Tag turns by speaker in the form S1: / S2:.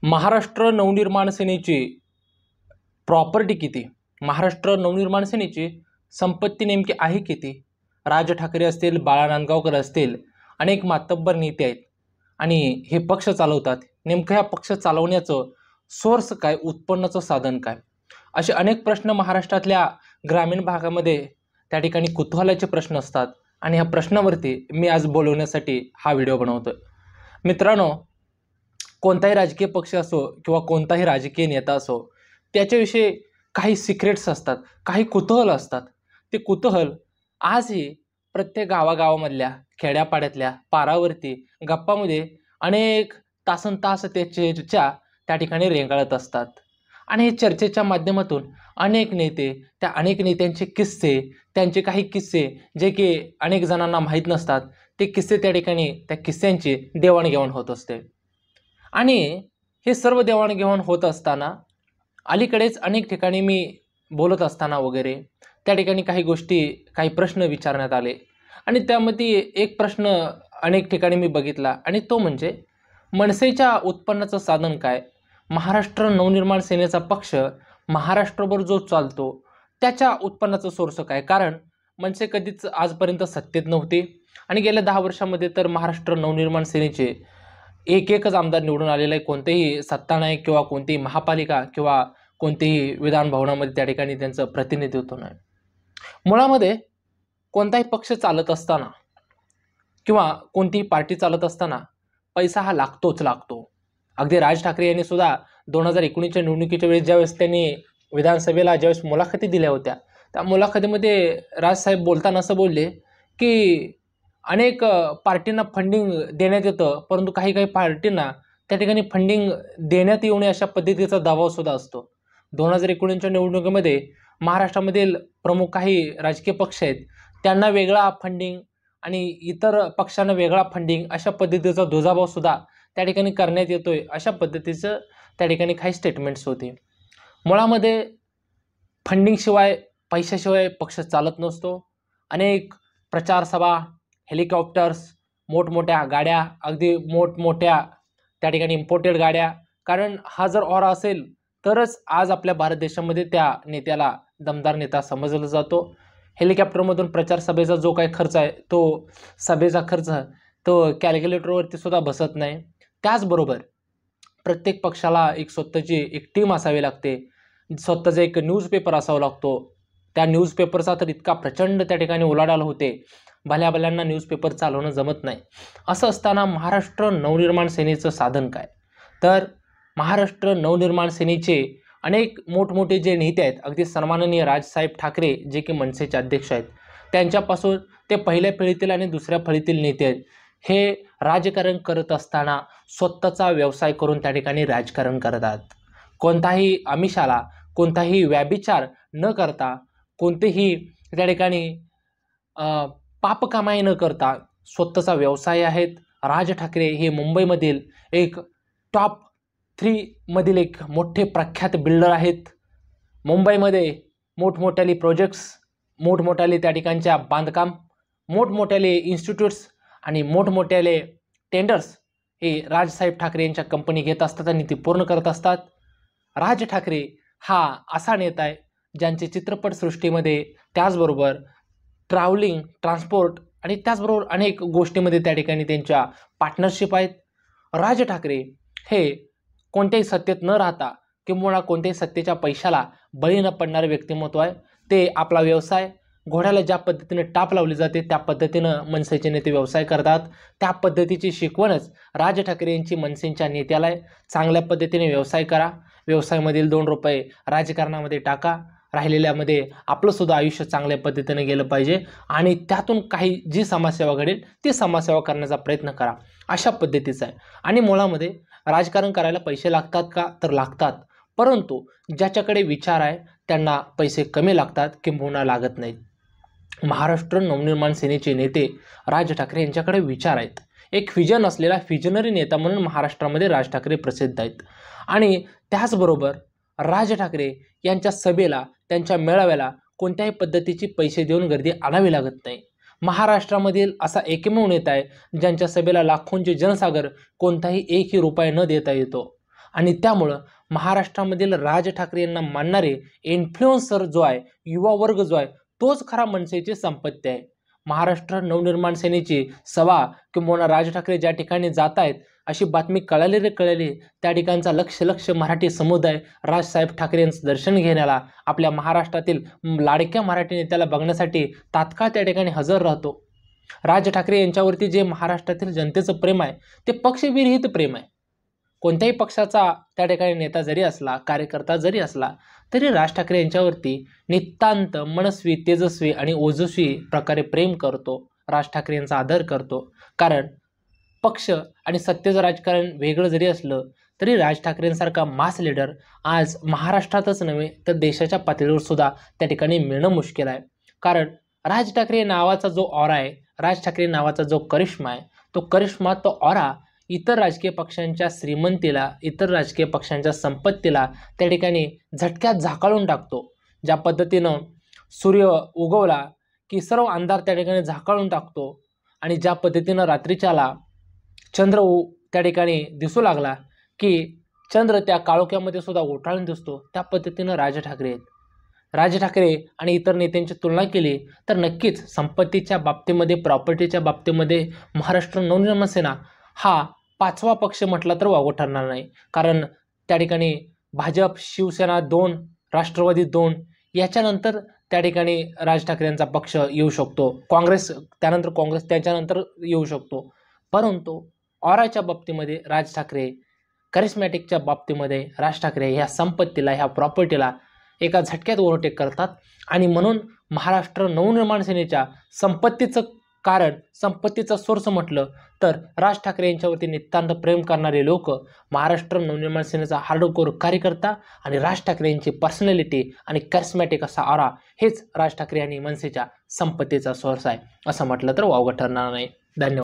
S1: Maharashtra Navnirman सेनेची property किती? महाराष्ट्र नवनिर्माण सेनेची संपत्ती नेमकी आहे किती? राज ठाकरे असतील, बाळा नांदगावकर असतील, अनेक मातब्बर नेते आहेत आणि हे पक्ष चालवतात. नेमकं ह्या पक्ष चालवण्याचं सोर्स काय, उत्पन्नाचं साधन काय, असे अनेक प्रश्न महाराष्ट्रातल्या ग्रामीण भागामध्ये त्या ठिकाणी कुतूहलाचे प्रश्न असतात आणि ह्या प्रश्नावरती मी आज बोलवण्यासाठी हा व्हिडिओ बनवतोय. मित्रांनो, कोणताही राजकीय पक्ष असो किंवा कोणताही राजकीय नेता असो, त्याच्याविषयी काही सिक्रेट्स असतात, काही कुतूहल असतात. ते कुतूहल आजही प्रत्येक गावागावामधल्या, खेड्यापाड्यातल्या पारावरती गप्पामध्ये अनेक तासनतास ते चर्चा त्या ठिकाणी रेंगाळत असतात. आणि हे चर्चेच्या माध्यमातून अनेक नेते, त्या अनेक नेत्यांचे किस्से, त्यांचे काही किस्से जे की अनेक जणांना माहीत नसतात, ते किस्से त्या ठिकाणी त्या किस्स्यांची देवाणघेवाण होत असते. आणि हे सर्व देवाणघेवाण होत असताना अलीकडेच अनेक ठिकाणी मी बोलत असताना वगैरे त्या ठिकाणी काही गोष्टी, काही प्रश्न विचारण्यात आले आणि त्यामध्ये एक प्रश्न अनेक ठिकाणी मी बघितला आणि तो म्हणजे मनसेच्या उत्पन्नाचं साधन काय? महाराष्ट्र नवनिर्माण सेनेचा पक्ष महाराष्ट्रभर जो चालतो त्याच्या उत्पन्नाचं सोर्स काय? कारण मनसे कधीच आजपर्यंत सत्तेत नव्हती आणि गेल्या 10 वर्षामध्ये तर महाराष्ट्र नवनिर्माण सेनेचे एकच आमदार निवडून आलेला आहे. कोणतेही सत्ता नाही किंवा कोणतीही महापालिका किंवा कोणतेही विधान भवनामध्ये त्या ठिकाणी त्यांचं प्रतिनिधित्व नाही. मुळामध्ये कोणताही पक्ष चालत असताना किंवा कोणतीही पार्टी चालत असताना पैसा हा लागतो. अगदी राज ठाकरे यांनी सुद्धा 2019च्या निवडणुकीच्या वेळेस ज्यावेळेस त्यांनी विधानसभेला ज्यावेळेस मुलाखती दिल्या होत्या, त्या मुलाखतीमध्ये राजसाहेब बोलताना असं बोलले की अनेक पार्टींना फंडिंग देण्यात येतं, परंतु काही पार्टींना त्या ठिकाणी फंडिंग देण्यात येऊ नये अशा पद्धतीचा दबावसुद्धा असतो. 2019च्या निवडणुकीमध्ये महाराष्ट्रामधील प्रमुख काही राजकीय पक्ष आहेत, त्यांना वेगळा फंडिंग आणि इतर पक्षांना वेगळा फंडिंग अशा पद्धतीचा दुजाभावसुद्धा त्या ठिकाणी करण्यात येतोय, अशा पद्धतीचं त्या ठिकाणी काही स्टेटमेंट्स होते. मुळामध्ये फंडिंगशिवाय, पैशाशिवाय पक्ष चालत नसतो. अनेक प्रचार सभा, हेलिकॉप्टर्स, मोठमोठ्या गाड्या, अगदी मोठमोठ्या त्या ठिकाणी इम्पोर्टेड गाड्या, कारण हा जर ऑरा असेल तरच आज आपल्या भारत देशामध्ये त्या नेत्याला दमदार नेता समजला जातो. हेलिकॉप्टरमधून प्रचार सभेचा जो काही खर्च आहे, तो सभेचा खर्च तो कॅल्क्युलेटरवरती सुद्धा बसत नाही. त्याचबरोबर प्रत्येक पक्षाला एक स्वतःची एक टीम असावी लागते, स्वतःचा एक न्यूजपेपर असावा लागतो. त्या न्यूजपेपरचा तर इतका प्रचंड त्या ठिकाणी उलाढाल होते, भल्याभल्यांना न्यूजपेपर चालवणं जमत नाही. असं असताना महाराष्ट्र नवनिर्माण सेनेचं साधन काय? तर महाराष्ट्र नवनिर्माण सेनेचे अनेक मोठमोठे जे नेते आहेत, अगदी सन्माननीय राजसाहेब ठाकरे जे की मनसेचे अध्यक्ष आहेत, त्यांच्यापासून ते पहिल्या फळीतील आणि दुसऱ्या फळीतील नेते आहेत, हे राजकारण करत असताना स्वतःचा व्यवसाय करून त्या ठिकाणी राजकारण करतात. कोणताही आमिषाला, कोणताही व्याभिचार न करता, कोणतेही त्या ठिकाणी पापकामाई न करता स्वतःचा व्यवसाय आहेत. राज ठाकरे हे मुंबईमधील एक टॉप 3 मधील एक मोठे प्रख्यात बिल्डर आहेत. मुंबईमध्ये मोठमोठ्याले प्रोजेक्ट्स, मोठमोठ्याले त्या ठिकाणच्या बांधकाम, मोठमोठ्याले इन्स्टिट्यूट्स आणि मोठमोठ्याले टेंडर्स हे राजसाहेब ठाकरे यांच्या कंपनी घेत असतात आणि ती पूर्ण करत असतात. राज ठाकरे हा असा नेता आहे ज्यांचे चित्रपटसृष्टीमध्ये, त्याचबरोबर ट्रॅव्हलिंग, ट्रान्सपोर्ट आणि त्याचबरोबर अनेक गोष्टीमध्ये त्या ठिकाणी त्यांच्या पार्टनरशिप आहेत. राज ठाकरे हे कोणत्याही सत्तेत न राहता किंवा कोणत्याही सत्तेच्या पैशाला बळी न पडणारे व्यक्तिमत्व आहे. ते आपला व्यवसाय, घोड्याला ज्या पद्धतीने टाप लावली जाते त्या पद्धतीनं मनसेचे नेते व्यवसाय करतात. त्या पद्धतीची शिकवणच राज ठाकरे यांची मनसेच्या नेत्याला आहे. चांगल्या पद्धतीने व्यवसाय करा, व्यवसायामधील 2 रुपये राजकारणामध्ये टाका, राहिलेल्यामध्ये आपलं सुद्धा आयुष्य चांगल्या पद्धतीने गेलं पाहिजे आणि त्यातून काही जी समाजसेवा घडेल ती समाजसेवा करण्याचा प्रयत्न करा, अशा पद्धतीचं आहे. आणि मुळामध्ये राजकारण करायला पैसे लागतात का? तर लागतात, परंतु ज्याच्याकडे विचार आहे त्यांना पैसे कमी लागतात किंबहुना लागत नाहीत. महाराष्ट्र नवनिर्माण सेनेचे नेते राज ठाकरे यांच्याकडे विचार आहेत. एक व्हिजन असलेला व्हिजनरी नेता म्हणून महाराष्ट्रामध्ये राज ठाकरे प्रसिद्ध आहेत. आणि त्याचबरोबर राज ठाकरे यांच्या सभेला, त्यांच्या मेळाव्याला कोणत्याही पद्धतीची पैसे देऊन गर्दी आणावी लागत नाही. महाराष्ट्रामधील असा एकमेव नेता आहे ज्यांच्या सभेला लाखोंचे जनसागर कोणताही 1ही रुपया न देता येतो. आणि त्यामुळं महाराष्ट्रामधील राज ठाकरे यांना मानणारे इन्फ्लुएन्सर जो आहे, युवा वर्ग जो आहे, तोच खरा मनसेची संपत्ती आहे. महाराष्ट्र नवनिर्माण सेनेची सभा किंवा राज ठाकरे ज्या ठिकाणी जात आहेत अशी बातमी कळाली त्या ठिकाणचा लक्ष मराठी समुदाय राजसाहेब ठाकरे यांचं दर्शन घेण्याला, आपल्या महाराष्ट्रातील लाडक्या मराठी नेत्याला बघण्यासाठी तात्काळ त्या ठिकाणी हजर राहतो. राज ठाकरे यांच्यावरती जे महाराष्ट्रातील जनतेचं प्रेम आहे ते पक्षविरहित प्रेम आहे. कोणत्याही पक्षाचा त्या ठिकाणी नेता जरी असला, कार्यकर्ता जरी असला, तरी राज ठाकरे यांच्यावरती नितांत मनस्वी, तेजस्वी आणि ओजस्वी प्रकारे प्रेम करतो. राज ठाकरे यांचा आदर करतो. कारण पक्ष आणि सत्तेचं राजकारण वेगळं जरी असलं तरी राज ठाकरेंसारखा मास लीडर आज महाराष्ट्रातच नव्हे तर देशाच्या पातळीवर सुद्धा त्या ठिकाणी मिळणं मुश्किल आहे. कारण राज ठाकरे नावाचा जो ऑरा आहे, राज ठाकरे नावाचा जो करिश्मा आहे, तो करिश्मा, तो ऑरा इतर राजकीय पक्षांच्या श्रीमंतीला, इतर राजकीय पक्षांच्या संपत्तीला त्या ठिकाणी झटक्यात झाकाळून टाकतो. ज्या पद्धतीनं सूर्य उगवला की सर्व अंधार त्या ठिकाणी झाकाळून टाकतो आणि ज्या पद्धतीनं रात्रीच्याला चंद्र त्या ठिकाणी दिसू लागला की चंद्र त्या काळोख्यामध्ये सुद्धा उठाळून दिसतो, त्या पद्धतीनं राज ठाकरे आहेत. राज ठाकरे आणि इतर नेत्यांची तुलना केली तर नक्कीच संपत्तीच्या बाबतीमध्ये, प्रॉपर्टीच्या बाबतीमध्ये महाराष्ट्र नवनिर्माण सेना हा 5वा पक्ष म्हटला तर वावगं ठरणार नाही. कारण त्या ठिकाणी भाजप, शिवसेना 2, राष्ट्रवादी 2, याच्यानंतर त्या ठिकाणी राज ठाकरे यांचा पक्ष येऊ शकतो. काँग्रेस, त्यानंतर काँग्रेस, त्याच्यानंतर येऊ शकतो. परंतु ऑराच्या बाबतीमध्ये राज ठाकरे, करिस्मॅटिकच्या बाबतीमध्ये राज ठाकरे ह्या संपत्तीला, ह्या प्रॉपर्टीला एका झटक्यात ओव्हरटेक करतात. आणि म्हणून महाराष्ट्र नवनिर्माण सेनेच्या संपत्तीचं कारण, संपत्तीचा सोर्स म्हटलं तर राज ठाकरे यांच्यावरती नितांत प्रेम करणारे लोक, महाराष्ट्र नवनिर्माण सेनेचा हार्डकोर कार्यकर्ता आणि राज ठाकरे यांची पर्सनॅलिटी आणि कॅरिस्मॅटिक असा ऑरा, हेच राज ठाकरे आणि मनसेच्या संपत्तीचा सोर्स आहे असं म्हटलं तर वावगं ठरणार नाही. धन्यवाद.